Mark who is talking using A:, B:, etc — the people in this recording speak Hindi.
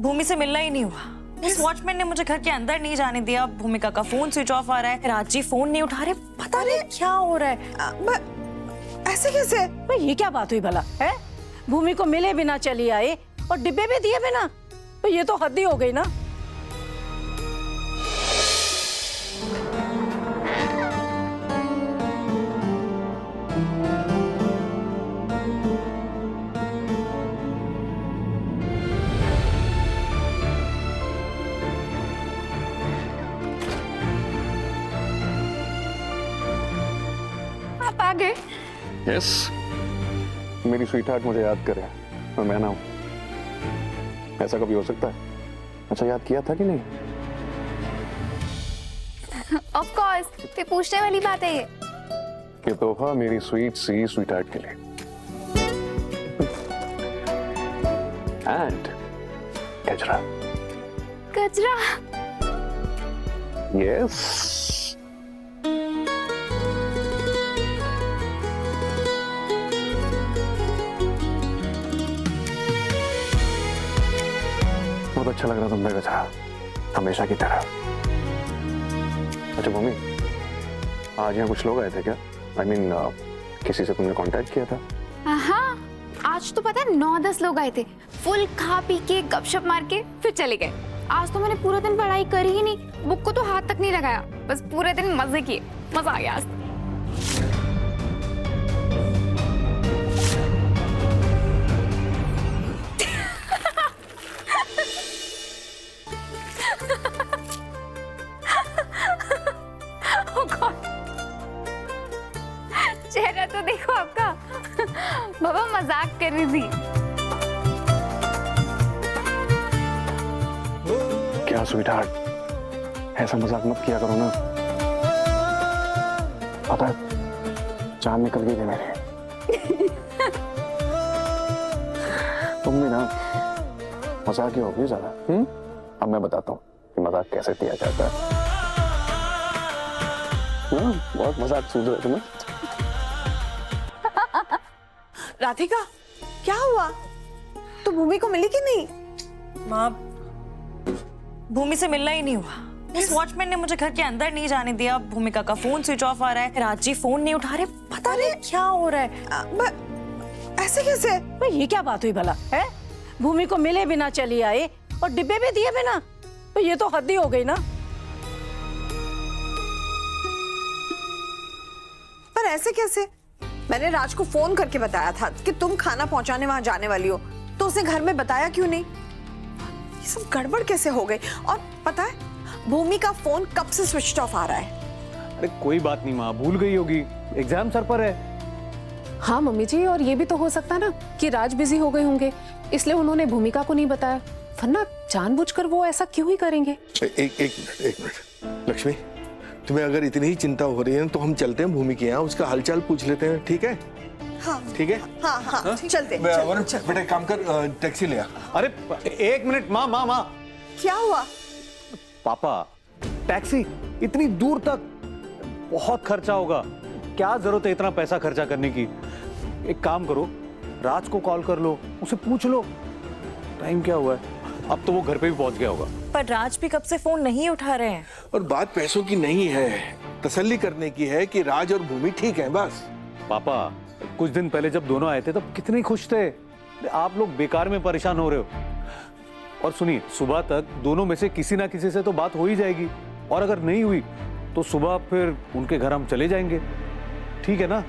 A: भूमि से मिलना ही नहीं हुआ। उस वॉचमैन ने मुझे घर के अंदर नहीं जाने दिया। भूमिका का फोन स्विच ऑफ आ रहा है, राज जी फोन नहीं उठा रहे, पता नहीं क्या हो रहा है।
B: ऐसे कैसे?
C: ये क्या बात हुई भला है? भूमि को मिले बिना चली आए और डिब्बे भी दिए बिना, तो ये तो हद ही हो गई ना।
D: आप आ गए?
E: यस, मेरी स्वीटहार्ट मुझे याद करे और मैं ना हूं। ऐसा कभी हो सकता है? अच्छा, याद किया था कि नहीं?
D: ऑफ कोर्स, फिर पूछने वाली बात है ये।
E: ये तोहफा मेरी स्वीट सी स्वीटहार्ट के लिए। एंड गजरा।
D: गजरा?
E: यस। बहुत अच्छा लग रहा तुम पे गजरा, हमेशा की तरह। अच्छा भूमि, आज यहाँ कुछ लोग आए थे क्या? I mean, किसी से तुमने कांटेक्ट किया था?
D: हाँ, आज तो पता है 9-10 लोग आए थे। फुल खा पी के गपशप मार के फिर चले गए। आज तो मैंने पूरा दिन पढ़ाई करी ही नहीं, बुक को तो हाथ तक नहीं लगाया, बस पूरे दिन मजे किए। मजा आ गया आज। चेहरा तो देखो आपका। बाबा मजाक कर रही थी।
E: क्या स्वीटहार्ट, ऐसा मजाक मत किया करो ना। पता है चांद निकल गई थी मेरे। तुम भी ना मजाक ही होगी ज्यादा। अब मैं बताता हूँ कि मजाक कैसे किया जाता है। बहुत मजाक सूझ रहा है तुम्हें।
B: राधिका, क्या हुआ? तो भूमि को मिली कि नहीं?
A: माँ, भूमि से मिलना ही नहीं हुआ। उस वॉचमैन ने मुझे घर के अंदर नहीं जाने दिया। भूमिका का फोन स्विच ऑफ आ रहा है, राज जी फोन नहीं उठा रहे, पता नहीं क्या हो रहा है।
B: ऐसे कैसे?
C: ये क्या बात हुई भला है? भूमि को मिले बिना चली आए और डिब्बे भी दिए बिना, तो ये तो हद ही हो गई ना।
B: पर ऐसे कैसे? मैंने राज को फोन करके बताया था कि तुम खाना पहुंचाने वहां जाने वाली हो, तो उसने घर में बताया क्यों नहीं? ये सब गड़बड़ कैसे हो गई? और पता है, भूमि का फोन कब से स्विच ऑफ आ रहा है।
F: अरे कोई बात नहीं माँ, भूल गई होगी, एग्जाम सर पर है।
G: हाँ मम्मी जी, और ये भी तो हो सकता ना कि राज बिजी हो गए होंगे, इसलिए उन्होंने भूमिका को नहीं बताया, वरना जानबूझकर वो ऐसा क्यों ही करेंगे।
H: एक मिनट लक्ष्मी, तुम्हें अगर इतनी ही चिंता हो रही है तो हम चलते हैं भूमि के यहाँ, उसका हालचाल पूछ लेते हैं, ठीक है?
B: हाँ
H: ठीक है।
B: हाँ हाँ, हाँ? चलते
H: बेटा काम कर, टैक्सी ले आ।
F: अरे एक मिनट माँ माँ माँ,
B: क्या हुआ?
F: पापा टैक्सी इतनी दूर तक, बहुत खर्चा होगा, क्या जरूरत है इतना पैसा खर्चा करने की? एक काम करो, राज को कॉल कर लो, उसे पूछ लो टाइम क्या हुआ है। अब तो वो घर पे भी पहुंच गया होगा।
A: पर राज भी कब से फोन नहीं उठा रहे हैं।
H: और बात पैसों की नहीं है, तसल्ली करने की है कि राज और भूमि ठीक है बस।
F: पापा कुछ दिन पहले जब दोनों आए थे तब कितने खुश थे, आप लोग बेकार में परेशान हो रहे हो। और सुनिए, सुबह तक दोनों में से किसी ना किसी से तो बात हो ही जाएगी, और अगर नहीं हुई तो सुबह फिर उनके घर हम चले जाएंगे, ठीक है ना?